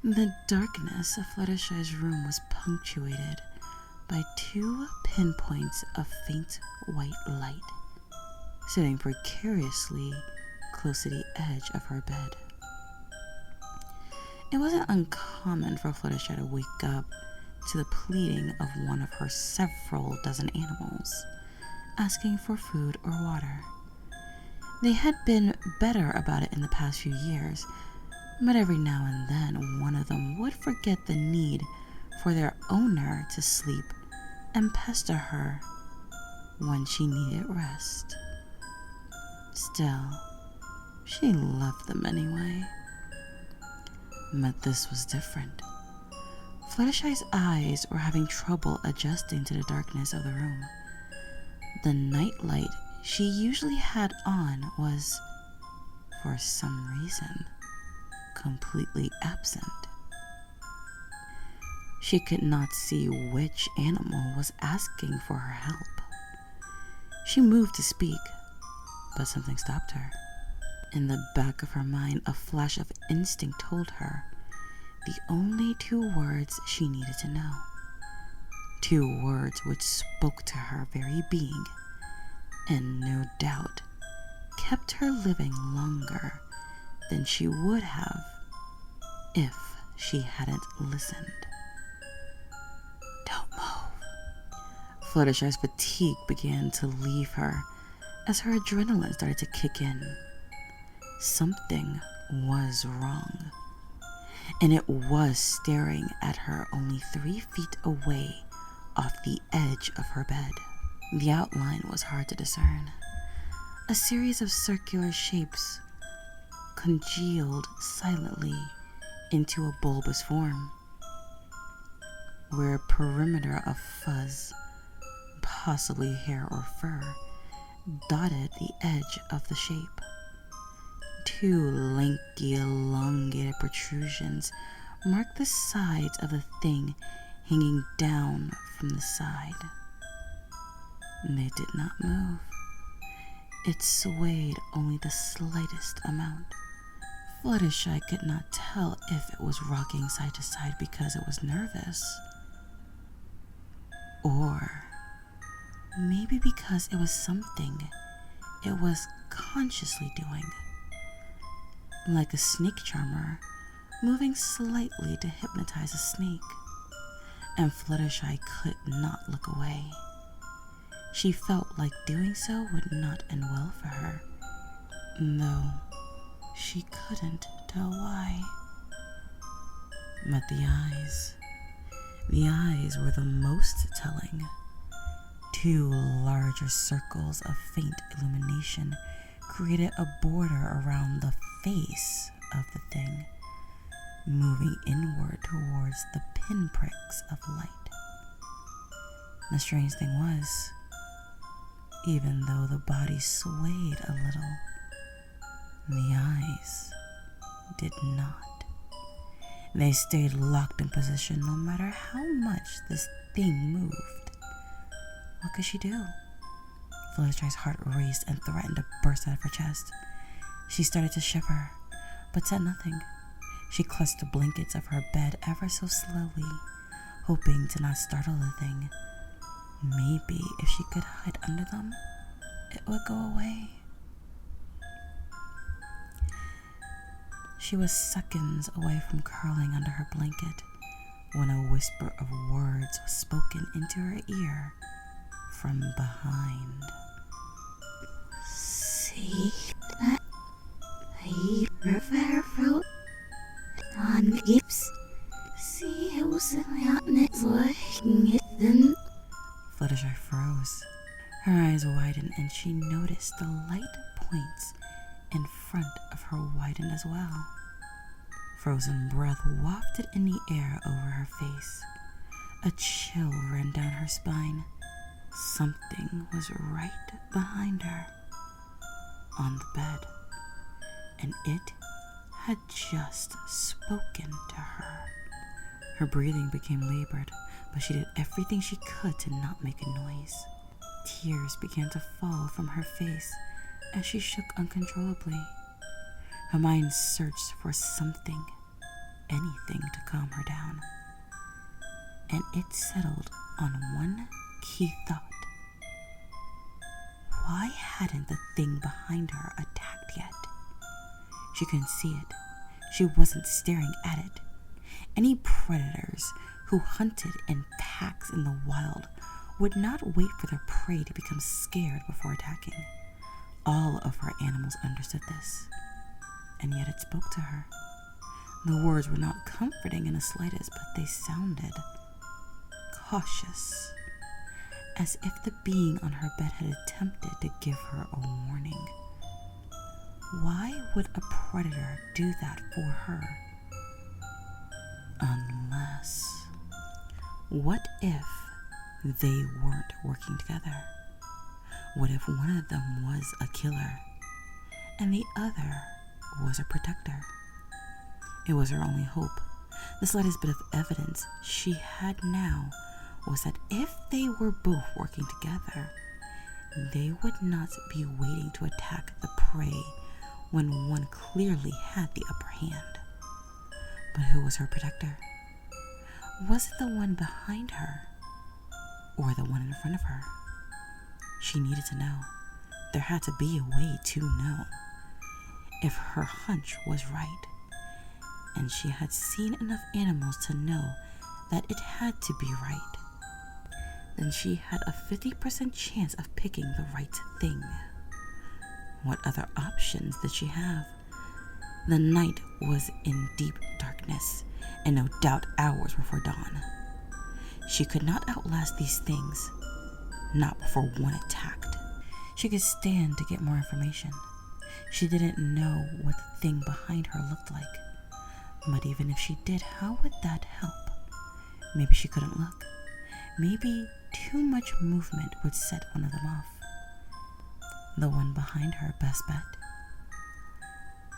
The darkness of Fluttershy's room was punctuated by 2 pinpoints of faint white light, sitting precariously close to the edge of her bed. It wasn't uncommon for Fluttershy to wake up to the pleading of one of her several dozen animals, asking for food or water. They had been better about it in the past few years, but every now and then one of them would forget the need for their owner to sleep and pester her when she needed rest. Still, she loved them anyway. But this was different. Fluttershy's eyes were having trouble adjusting to the darkness of the room. The night light she usually had on was, for some reason, completely absent. She could not see which animal was asking for her help. She moved to speak, but something stopped her. In the back of her mind, a flash of instinct told her the only 2 words she needed to know. 2 words which spoke to her very being, and no doubt kept her living longer than she would have if she hadn't listened. Don't move. Fluttershy's fatigue began to leave her as her adrenaline started to kick in. Something was wrong, and it was staring at her only 3 feet away off the edge of her bed. The outline was hard to discern. A series of circular shapes congealed silently into a bulbous form, where a perimeter of fuzz, possibly hair or fur, dotted the edge of the shape. 2 lanky, elongated protrusions marked the sides of the thing hanging down from the side. They did not move. It swayed only the slightest amount. Fluttershy could not tell if it was rocking side to side because it was nervous, or maybe because it was something it was consciously doing, like a snake charmer moving slightly to hypnotize a snake, and Fluttershy could not look away. She felt like doing so would not end well for her, though she couldn't tell why. But the eyes were the most telling. 2 larger circles of faint illumination created a border around the face of the thing, moving inward towards the pinpricks of light. The strange thing was, even though the body swayed a little, the eyes did not. They stayed locked in position no matter how much this thing moved. What could she do? Fluttershy's heart raced and threatened to burst out of her chest. She started to shiver, but said nothing. She clutched the blankets of her bed ever so slowly, hoping to not startle the thing. Maybe if she could hide under them, it would go away. She was seconds away from curling under her blanket when a whisper of words was spoken into her ear from behind. See that paper fruit on gips? See who's on its looking. Fluttershy froze. Her eyes widened and she noticed the light points in front of her widened as well. Frozen breath wafted in the air over her face. A chill ran down her spine. Something was right behind her, on the bed, and it had just spoken to her. Her breathing became labored, but she did everything she could to not make a noise. Tears began to fall from her face as she shook uncontrollably. Her mind searched for something, anything to calm her down, and it settled on one key thought. Why hadn't the thing behind her attacked yet? She couldn't see it. She wasn't staring at it. Any predators who hunted in packs in the wild would not wait for their prey to become scared before attacking. All of her animals understood this, and yet it spoke to her. The words were not comforting in the slightest, but they sounded cautious, as if the being on her bed had attempted to give her a warning. Why would a predator do that for her? Unless, what if they weren't working together? What if one of them was a killer and the other was a protector? It was her only hope. The slightest bit of evidence she had now was that if they were both working together, they would not be waiting to attack the prey when one clearly had the upper hand. But who was her protector? Was it the one behind her or the one in front of her? She needed to know. There had to be a way to know if her hunch was right, and she had seen enough animals to know that it had to be right. Then she had a 50% chance of picking the right thing. What other options did she have? The night was in deep darkness, and no doubt hours before dawn. She could not outlast these things, not before one attacked. She could stand to get more information. She didn't know what the thing behind her looked like. But even if she did, how would that help? Maybe she couldn't look. Maybe too much movement would set one of them off. The one behind her, best bet.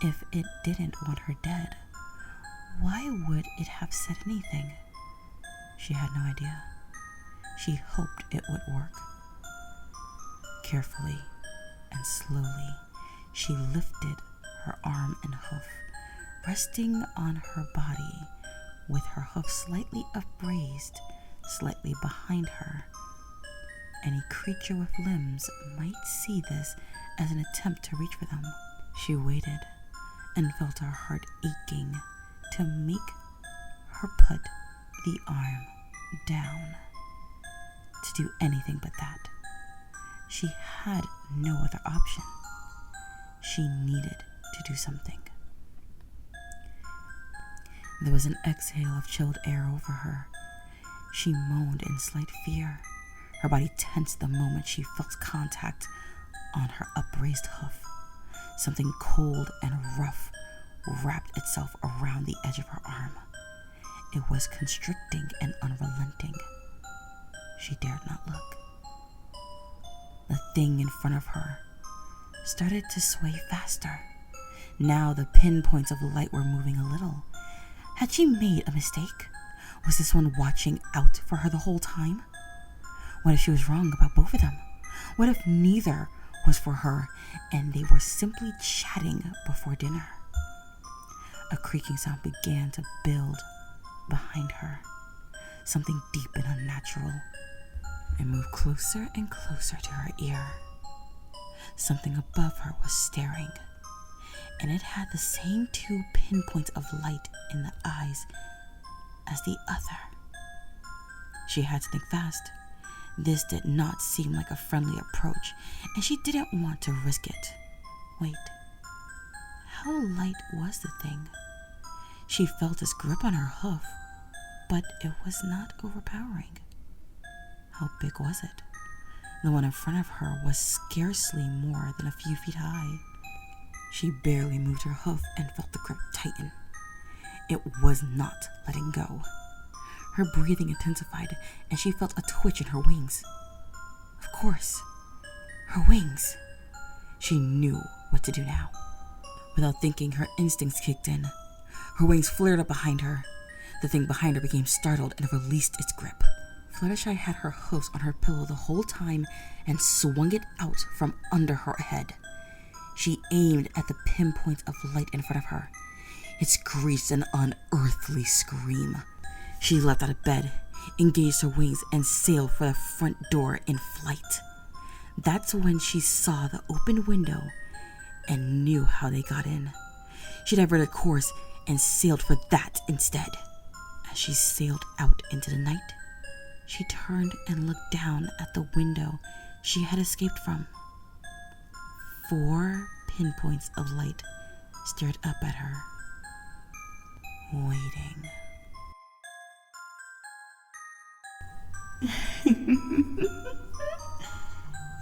If it didn't want her dead, why would it have said anything? She had no idea. She hoped it would work. Carefully and slowly, she lifted her arm and hoof, resting on her body with her hoof slightly upraised, slightly behind her. Any creature with limbs might see this as an attempt to reach for them. She waited and felt her heart aching to make her put the arm down. To do anything but that. She had no other option. She needed to do something. There was an exhale of chilled air over her. She moaned in slight fear. Her body tensed the moment she felt contact on her upraised hoof. Something cold and rough wrapped itself around the edge of her arm. It was constricting and unrelenting. She dared not look. The thing in front of her started to sway faster. Now the pinpoints of light were moving a little. Had she made a mistake? Was this one watching out for her the whole time? What if she was wrong about both of them? What if neither was for her and they were simply chatting before dinner? A creaking sound began to build behind her, something deep and unnatural. It moved closer and closer to her ear. Something above her was staring, and it had the same 2 pinpoints of light in the eyes as the other. She had to think fast. This did not seem like a friendly approach, and she didn't want to risk it. Wait, how light was the thing? She felt its grip on her hoof, but it was not overpowering. How big was it? The one in front of her was scarcely more than a few feet high. She barely moved her hoof and felt the grip tighten. It was not letting go. Her breathing intensified, and she felt a twitch in her wings. Of course, her wings. She knew what to do now. Without thinking, her instincts kicked in. Her wings flared up behind her. The thing behind her became startled and released its grip. Fluttershy had her hoofs on her pillow the whole time and swung it out from under her head. She aimed at the pinpoints of light in front of her. It screeched an unearthly scream. She leapt out of bed, engaged her wings, and sailed for the front door in flight. That's when she saw the open window and knew how they got in. She diverted course and sailed for that instead. As she sailed out into the night, she turned and looked down at the window she had escaped from. 4 pinpoints of light stared up at her, waiting.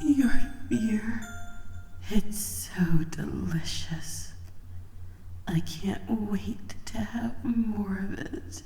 Your fear, it's so delicious. I can't wait to have more of it.